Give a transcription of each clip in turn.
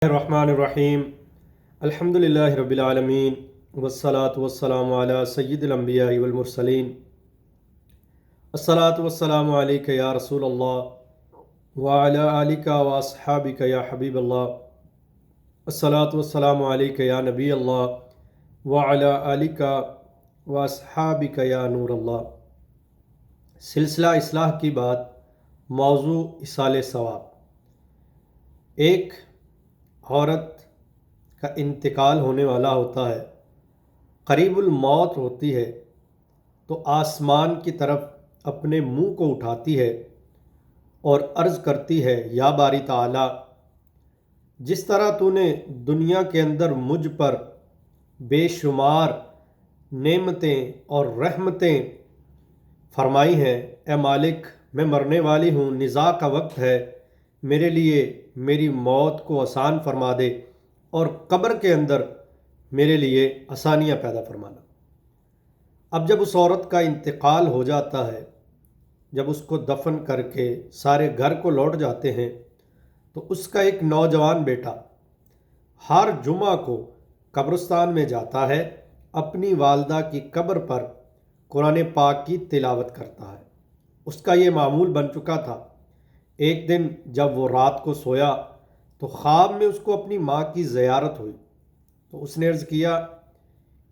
الرحمن الرحیم الحمد للہ رب العالمین والصلاة والسلام علی سید الانبیاء والمرسلین الصلاة والسلام علیک یا رسول اللہ وعلی آلک واصحابک یا حبیب اللہ الصلاة والسلام علیک یا نبی اللہ وعلی آلک واصحابک یا نور اللہ۔ سلسلہ اصلاح کی بات، موضوع ایصال ثواب۔ ایک عورت کا انتقال ہونے والا ہوتا ہے، قریب الموت ہوتی ہے تو آسمان کی طرف اپنے منہ کو اٹھاتی ہے اور عرض کرتی ہے، یا باری تعالی، جس طرح تو نے دنیا کے اندر مجھ پر بے شمار نعمتیں اور رحمتیں فرمائی ہیں، اے مالک، میں مرنے والی ہوں، نزاع کا وقت ہے، میرے لیے میری موت کو آسان فرما دے اور قبر کے اندر میرے لیے آسانیاں پیدا فرمانا۔ اب جب اس عورت کا انتقال ہو جاتا ہے، جب اس کو دفن کر کے سارے گھر کو لوٹ جاتے ہیں، تو اس کا ایک نوجوان بیٹا ہر جمعہ کو قبرستان میں جاتا ہے، اپنی والدہ کی قبر پر قرآن پاک کی تلاوت کرتا ہے۔ اس کا یہ معمول بن چکا تھا۔ ایک دن جب وہ رات کو سویا تو خواب میں اس کو اپنی ماں کی زیارت ہوئی، تو اس نے عرض کیا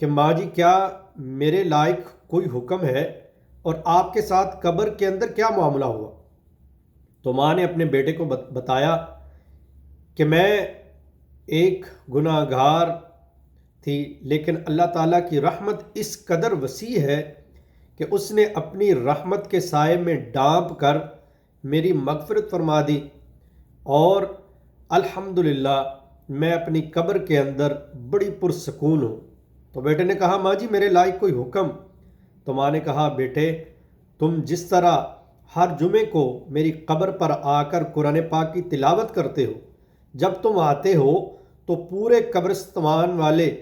کہ ماں جی، کیا میرے لائق کوئی حکم ہے اور آپ کے ساتھ قبر کے اندر کیا معاملہ ہوا؟ تو ماں نے اپنے بیٹے کو بتایا کہ میں ایک گناہ گار تھی، لیکن اللہ تعالیٰ کی رحمت اس قدر وسیع ہے کہ اس نے اپنی رحمت کے سائے میں ڈانپ کر میری مغفرت فرما دی، اور الحمدللہ میں اپنی قبر کے اندر بڑی پرسکون ہوں۔ تو بیٹے نے کہا، ماں جی میرے لائق کوئی حکم؟ تو ماں نے کہا، بیٹے، تم جس طرح ہر جمعے کو میری قبر پر آ کر قرآن پاک کی تلاوت کرتے ہو، جب تم آتے ہو تو پورے قبرستان والے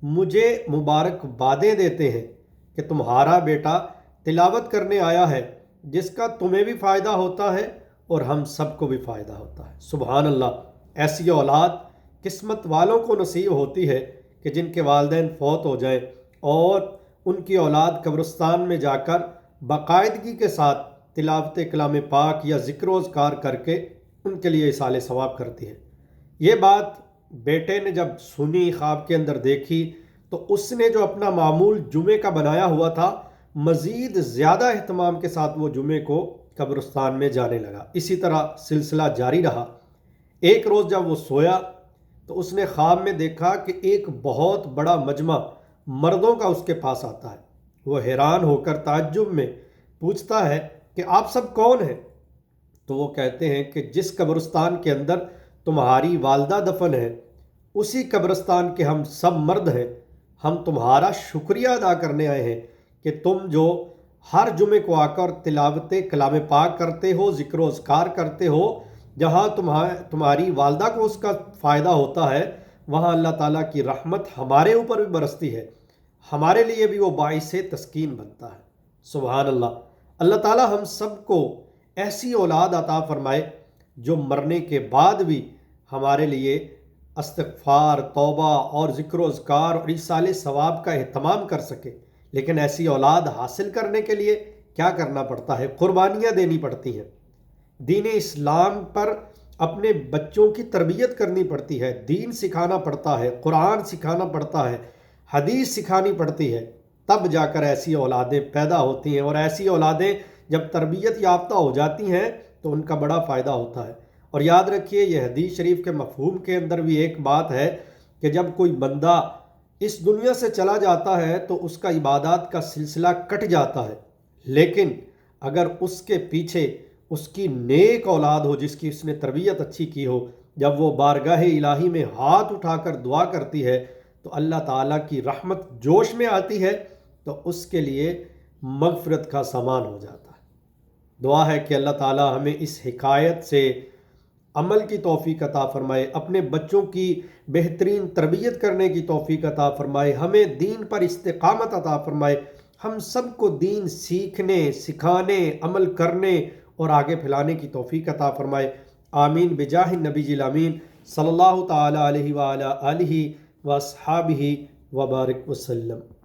مجھے مبارکبادیں دیتے ہیں کہ تمہارا بیٹا تلاوت کرنے آیا ہے، جس کا تمہیں بھی فائدہ ہوتا ہے اور ہم سب کو بھی فائدہ ہوتا ہے۔ سبحان اللہ! ایسی اولاد قسمت والوں کو نصیب ہوتی ہے کہ جن کے والدین فوت ہو جائیں اور ان کی اولاد قبرستان میں جا کر باقاعدگی کے ساتھ تلاوت کلام پاک یا ذکر و اذکار کر کے ان کے لیے ایصال ثواب کرتی ہے۔ یہ بات بیٹے نے جب سنی، خواب کے اندر دیکھی، تو اس نے جو اپنا معمول جمعے کا بنایا ہوا تھا، مزید زیادہ اہتمام کے ساتھ وہ جمعے کو قبرستان میں جانے لگا۔ اسی طرح سلسلہ جاری رہا۔ ایک روز جب وہ سویا تو اس نے خواب میں دیکھا کہ ایک بہت بڑا مجمع مردوں کا اس کے پاس آتا ہے۔ وہ حیران ہو کر تعجب میں پوچھتا ہے کہ آپ سب کون ہیں؟ تو وہ کہتے ہیں کہ جس قبرستان کے اندر تمہاری والدہ دفن ہے، اسی قبرستان کے ہم سب مرد ہیں۔ ہم تمہارا شکریہ ادا کرنے آئے ہیں کہ تم جو ہر جمعے کو آ کر تلاوت کلام پاک کرتے ہو، ذکر و اذکار کرتے ہو، جہاں تمہاری والدہ کو اس کا فائدہ ہوتا ہے، وہاں اللہ تعالیٰ کی رحمت ہمارے اوپر بھی برستی ہے، ہمارے لیے بھی وہ باعث تسکین بنتا ہے۔ سبحان اللہ! اللہ تعالیٰ ہم سب کو ایسی اولاد عطا فرمائے جو مرنے کے بعد بھی ہمارے لیے استغفار، توبہ اور ذکر و اذکار اور ایصال ثواب کا اہتمام کر سکے۔ لیکن ایسی اولاد حاصل کرنے کے لیے کیا کرنا پڑتا ہے؟ قربانیاں دینی پڑتی ہیں۔ دین اسلام پر اپنے بچوں کی تربیت کرنی پڑتی ہے، دین سکھانا پڑتا ہے، قرآن سکھانا پڑتا ہے، حدیث سکھانی پڑتی ہے، تب جا کر ایسی اولادیں پیدا ہوتی ہیں، اور ایسی اولادیں جب تربیت یافتہ ہو جاتی ہیں تو ان کا بڑا فائدہ ہوتا ہے۔ اور یاد رکھیے، یہ حدیث شریف کے مفہوم کے اندر بھی ایک بات ہے کہ جب کوئی بندہ اس دنیا سے چلا جاتا ہے تو اس کا عبادات کا سلسلہ کٹ جاتا ہے، لیکن اگر اس کے پیچھے اس کی نیک اولاد ہو جس کی اس نے تربیت اچھی کی ہو، جب وہ بارگاہ الہی میں ہاتھ اٹھا کر دعا کرتی ہے تو اللہ تعالیٰ کی رحمت جوش میں آتی ہے، تو اس کے لیے مغفرت کا سامان ہو جاتا ہے۔ دعا ہے کہ اللہ تعالیٰ ہمیں اس حکایت سے عمل کی توفیق عطا فرمائے، اپنے بچوں کی بہترین تربیت کرنے کی توفیق عطا فرمائے، ہمیں دین پر استقامت عطا فرمائے، ہم سب کو دین سیکھنے، سکھانے، عمل کرنے اور آگے پھیلانے کی توفیق عطا فرمائے۔ آمین بجاہ النبی الامین صلی اللہ تعالی علیہ وآلہ آلہ واصحابہ وبارک وسلم۔